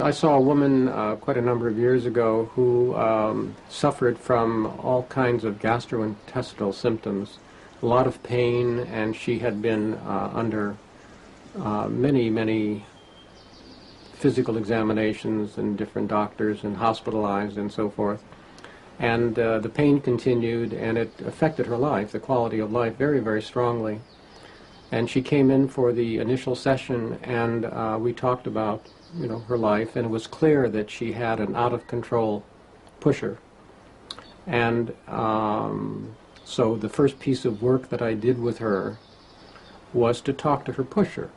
I saw a woman quite a number of years ago who suffered from all kinds of gastrointestinal symptoms, a lot of pain, and she had been under many physical examinations and different doctors and hospitalized and so forth. And the pain continued, and it affected her life, the quality of life, very strongly. And she came in for the initial session, and we talked about, her life, and it was clear that she had an out-of-control pusher. And so the first piece of work that I did with her was to talk to her pusher.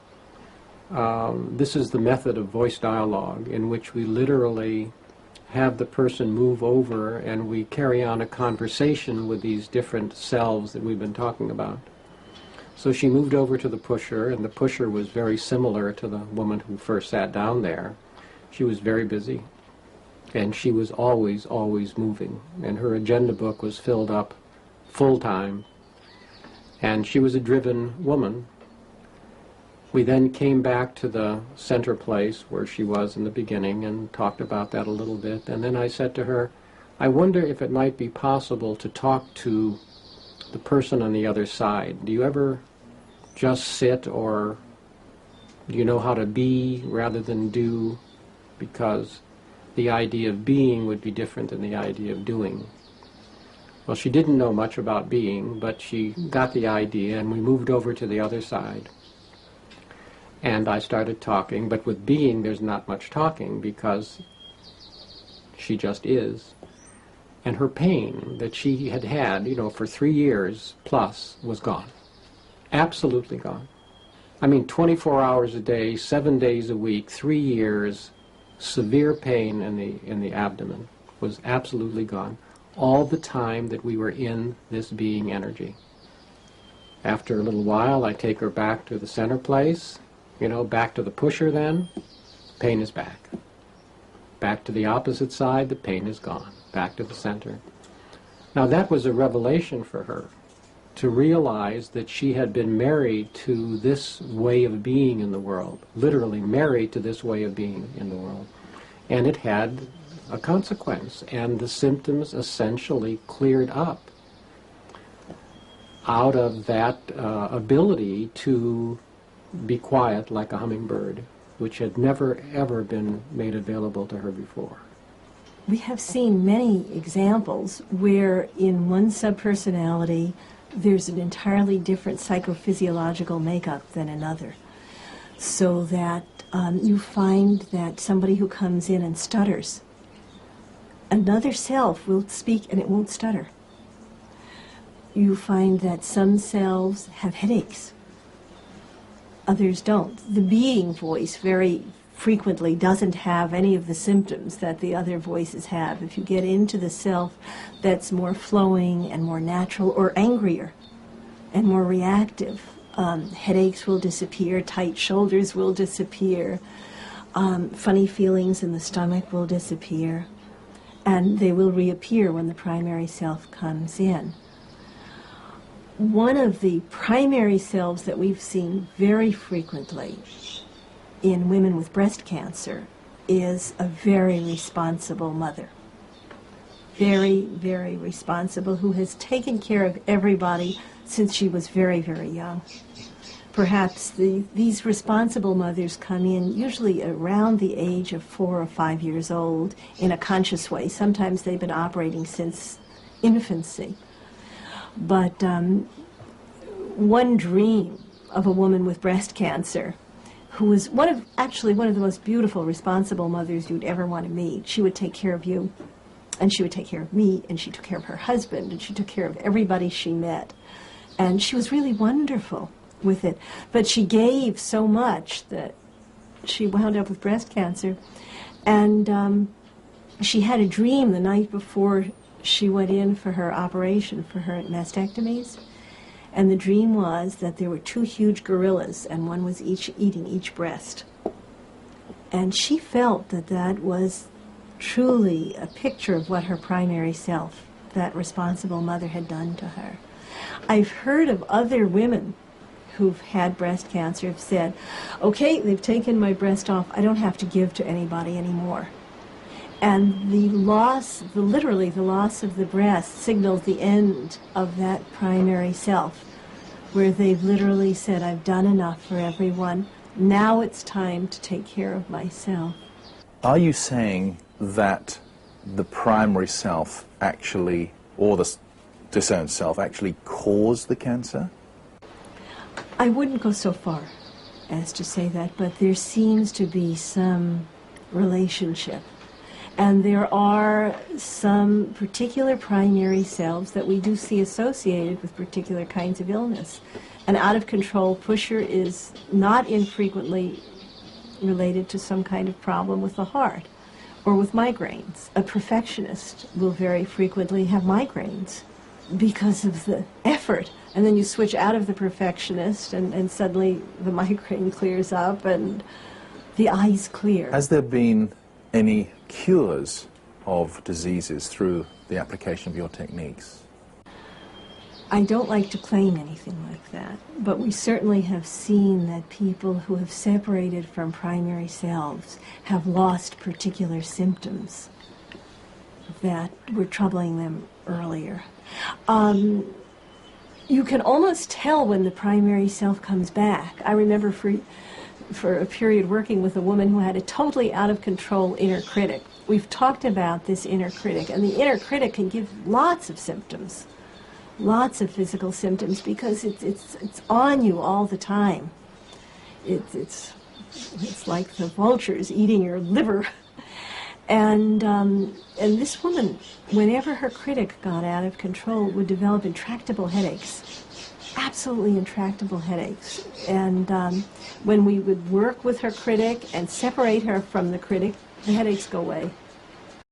This is the method of voice dialogue, in which we literally have the person move over and we carry on a conversation with these different selves that we've been talking about. So she moved over to the pusher, and the pusher was very similar to the woman who first sat down there. She was very busy, and she was always moving, and her agenda book was filled up full time, and she was a driven woman. We then came back to the center place where she was in the beginning and talked about that a little bit, and then I said to her, I wonder if it might be possible to talk to the person on the other side. Do you ever just sit, or do you know how to be rather than do? Because the idea of being would be different than the idea of doing. Well, she didn't know much about being, but she got the idea, and we moved over to the other side. And I started talking, but with being there's not much talking because she just is. And her pain that she had had, for 3 years plus was gone. Absolutely gone. I mean, 24 hours a day, 7 days a week, 3 years, severe pain in the abdomen was absolutely gone. All the time that we were in this being energy. After a little while, I take her back to the center place, back to the pusher then, pain is back. Back to the opposite side, the pain is gone. Back to the center. Now that was a revelation for her, to realize that she had been married to this way of being in the world, literally married to this way of being in the world. And it had a consequence, and the symptoms essentially cleared up out of that ability to be quiet like a hummingbird, which had never ever been made available to her before. We have seen many examples where in one subpersonality there's an entirely different psychophysiological makeup than another. So that you find that somebody who comes in and stutters, another self will speak and it won't stutter. You find that some selves have headaches, others don't. The being voice very frequently doesn't have any of the symptoms that the other voices have. If you get into the self that's more flowing and more natural, or angrier and more reactive, headaches will disappear, tight shoulders will disappear, funny feelings in the stomach will disappear, and they will reappear when the primary self comes in. One of the primary selves that we've seen very frequently in women with breast cancer is a very responsible mother. Very responsible, who has taken care of everybody since she was very young. Perhaps these responsible mothers come in usually around the age of 4 or 5 years old in a conscious way. Sometimes they've been operating since infancy. But one dream of a woman with breast cancer who was one of the most beautiful, responsible mothers you'd ever want to meet. She would take care of you, and she would take care of me, and she took care of her husband, and she took care of everybody she met. And she was really wonderful with it. But she gave so much that she wound up with breast cancer. And she had a dream the night before she went in for her operation, for her mastectomies. And the dream was that there were 2 huge gorillas, and one was eating each breast. And she felt that that was truly a picture of what her primary self, that responsible mother, had done to her. I've heard of other women who've had breast cancer have said, okay, they've taken my breast off, I don't have to give to anybody anymore. And the loss, literally the loss of the breast, signals the end of that primary self, where they've literally said, I've done enough for everyone, now it's time to take care of myself. Are you saying that the primary self actually, or the disowned self, actually caused the cancer? I wouldn't go so far as to say that, but there seems to be some relationship. And there are some particular primary selves that we do see associated with particular kinds of illness. An out-of-control pusher is not infrequently related to some kind of problem with the heart or with migraines. A perfectionist will very frequently have migraines because of the effort. And then you switch out of the perfectionist and suddenly the migraine clears up and the eyes clear. Has there been any cures of diseases through the application of your techniques? I don't like to claim anything like that, but we certainly have seen that people who have separated from primary selves have lost particular symptoms that were troubling them earlier. You can almost tell when the primary self comes back. I remember for a period working with a woman who had a totally out-of-control inner critic. We've talked about this inner critic, and the inner critic can give lots of symptoms, lots of physical symptoms, because it's on you all the time. It's like the vultures eating your liver. And this woman, whenever her critic got out of control, would develop intractable headaches, absolutely intractable headaches. And when we would work with her critic and separate her from the critic, the headaches go away.